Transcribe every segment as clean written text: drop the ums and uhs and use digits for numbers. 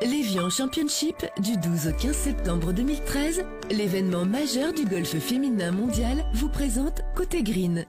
L'Evian Championship du 12 au 15 septembre 2013, l'événement majeur du golf féminin mondial vous présente Côté Green.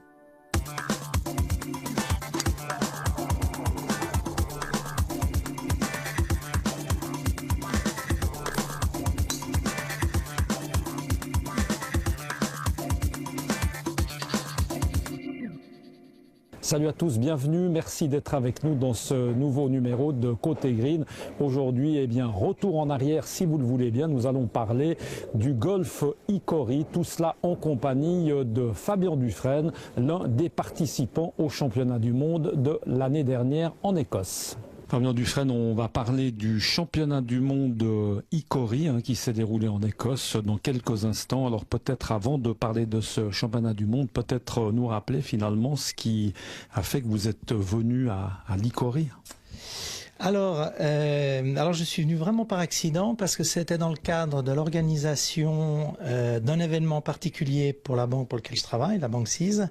Salut à tous, bienvenue, merci d'être avec nous dans ce nouveau numéro de Côté Green. Aujourd'hui, retour en arrière si vous le voulez bien, nous allons parler du golf Icori, tout cela en compagnie de Fabien Dufresne, l'un des participants au championnat du monde de l'année dernière en Écosse. Fabien Dufresne, on va parler du championnat du monde Icori qui s'est déroulé en Écosse dans quelques instants. Alors peut-être avant de parler de ce championnat du monde, peut-être nous rappeler finalement ce qui a fait que vous êtes venu à l'Icori. Alors je suis venu vraiment par accident parce que c'était dans le cadre de l'organisation d'un événement particulier pour la banque pour laquelle je travaille, la banque CIS.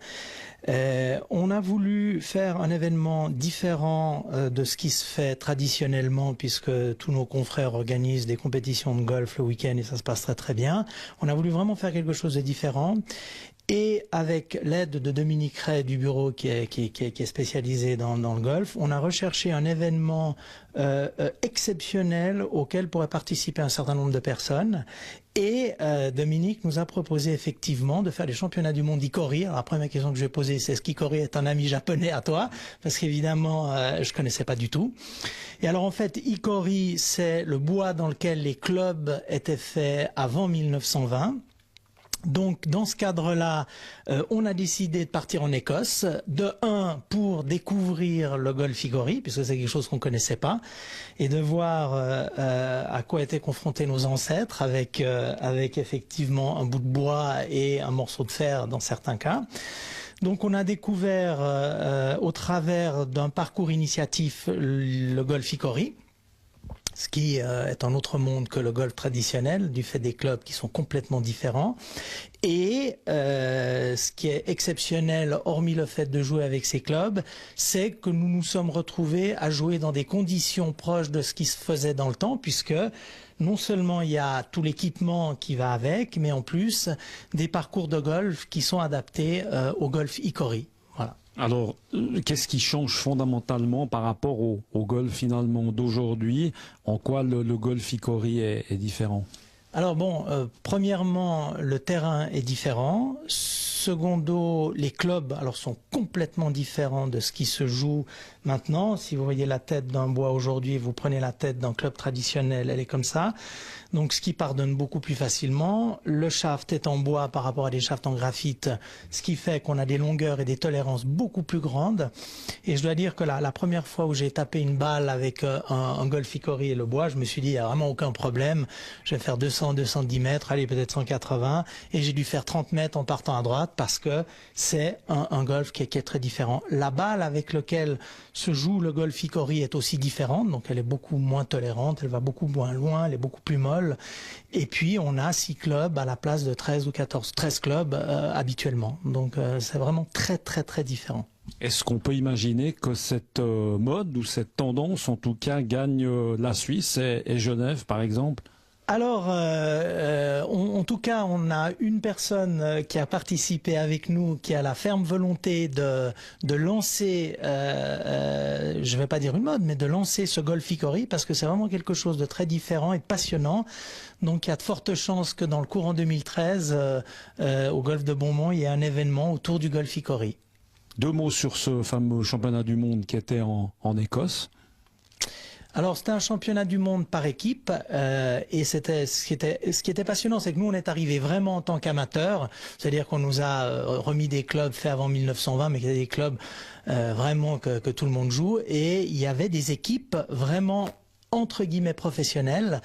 On a voulu faire un événement différent de ce qui se fait traditionnellement puisque tous nos confrères organisent des compétitions de golf le week-end et ça se passe très très bien. On a voulu vraiment faire quelque chose de différent. Et avec l'aide de Dominique Ray du bureau qui est spécialisé dans le golf, on a recherché un événement exceptionnel auquel pourraient participer un certain nombre de personnes. Et Dominique nous a proposé effectivement de faire les championnats du monde Icori. Alors la première question que je vais poser, c'est est-ce qu'Icori est un ami japonais à toi? Parce qu'évidemment, je connaissais pas du tout. Et alors en fait, Icori, c'est le bois dans lequel les clubs étaient faits avant 1920. Donc, dans ce cadre-là, on a décidé de partir en Écosse, pour découvrir le golf Icori, puisque c'est quelque chose qu'on connaissait pas, et de voir à quoi étaient confrontés nos ancêtres, avec effectivement un bout de bois et un morceau de fer dans certains cas. Donc on a découvert au travers d'un parcours initiatif le golf Icori, ce qui est un autre monde que le golf traditionnel, du fait des clubs qui sont complètement différents. Et ce qui est exceptionnel, hormis le fait de jouer avec ces clubs, c'est que nous nous sommes retrouvés à jouer dans des conditions proches de ce qui se faisait dans le temps, puisque non seulement il y a tout l'équipement qui va avec, mais en plus des parcours de golf qui sont adaptés au golf Icori. Voilà. Alors, qu'est-ce qui change fondamentalement par rapport au golf finalement d'aujourd'hui? En quoi le golf Icori est différent? Alors bon, premièrement, le terrain est différent. Secondo, les clubs sont complètement différents de ce qui se joue maintenant. Si vous voyez la tête d'un bois aujourd'hui, vous prenez la tête d'un club traditionnel, elle est comme ça. Donc ce qui pardonne beaucoup plus facilement. Le shaft est en bois par rapport à des shafts en graphite, ce qui fait qu'on a des longueurs et des tolérances beaucoup plus grandes. Et je dois dire que la première fois où j'ai tapé une balle avec un golf Icori et le bois, je me suis dit, il n'y a vraiment aucun problème. Je vais faire 200, 210 mètres, allez peut-être 180. Et j'ai dû faire 30 mètres en partant à droite parce que c'est un golf qui est très différent. La balle avec laquelle se joue le golf Icori est aussi différente, donc elle est beaucoup moins tolérante, elle va beaucoup moins loin, elle est beaucoup plus molle. Et puis on a 6 clubs à la place de 13 ou 14, 13 clubs habituellement. Donc c'est vraiment très très très différent. Est-ce qu'on peut imaginer que cette mode ou cette tendance en tout cas gagne la Suisse et Genève par exemple? Alors, en tout cas, on a une personne qui a participé avec nous, qui a la ferme volonté de lancer, je vais pas dire une mode, mais de lancer ce golf Icori, parce que c'est vraiment quelque chose de très différent et de passionnant. Donc, il y a de fortes chances que dans le courant 2013, au golf de Beaumont, il y ait un événement autour du golf Icori. 2 mots sur ce fameux championnat du monde qui était en Écosse. Alors c'était un championnat du monde par équipe et c'était ce qui était passionnant, c'est que nous on est arrivés vraiment en tant qu'amateurs, c'est-à-dire qu'on nous a remis des clubs faits avant 1920, mais qui étaient des clubs vraiment que tout le monde joue, et il y avait des équipes vraiment entre guillemets professionnelles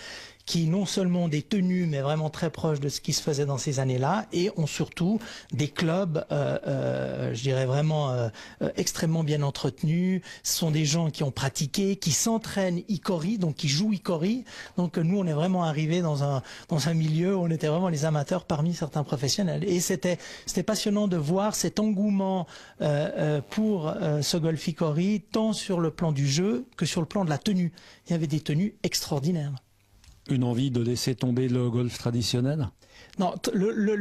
qui non seulement ont des tenues, mais vraiment très proches de ce qui se faisait dans ces années-là, et ont surtout des clubs, je dirais vraiment extrêmement bien entretenus. Ce sont des gens qui ont pratiqué, qui s'entraînent Icori, donc qui jouent Icori. Donc nous, on est vraiment arrivés dans un milieu où on était vraiment les amateurs parmi certains professionnels. Et c'était passionnant de voir cet engouement pour ce golf Icori, tant sur le plan du jeu que sur le plan de la tenue. Il y avait des tenues extraordinaires. Une envie de laisser tomber le golf traditionnel ? Non, le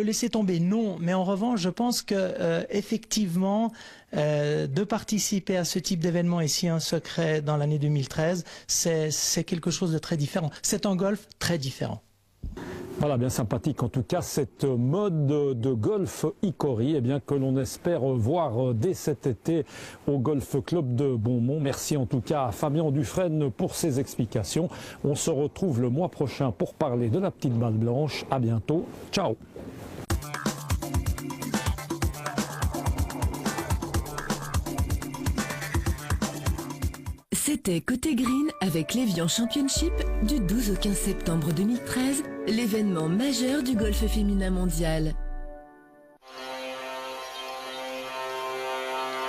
laisser tomber, non. Mais en revanche, je pense que effectivement, de participer à ce type d'événement ici, un secret dans l'année 2013, c'est quelque chose de très différent. C'est un golf très différent. Voilà, bien sympathique en tout cas cette mode de golf Icori, eh bien que l'on espère voir dès cet été au Golf Club de Beaumont. Merci en tout cas à Fabien Dufresne pour ses explications. On se retrouve le mois prochain pour parler de la petite balle blanche. À bientôt. Ciao. C'était Côté Green avec l'Evian Championship du 12 au 15 septembre 2013, l'événement majeur du golf féminin mondial.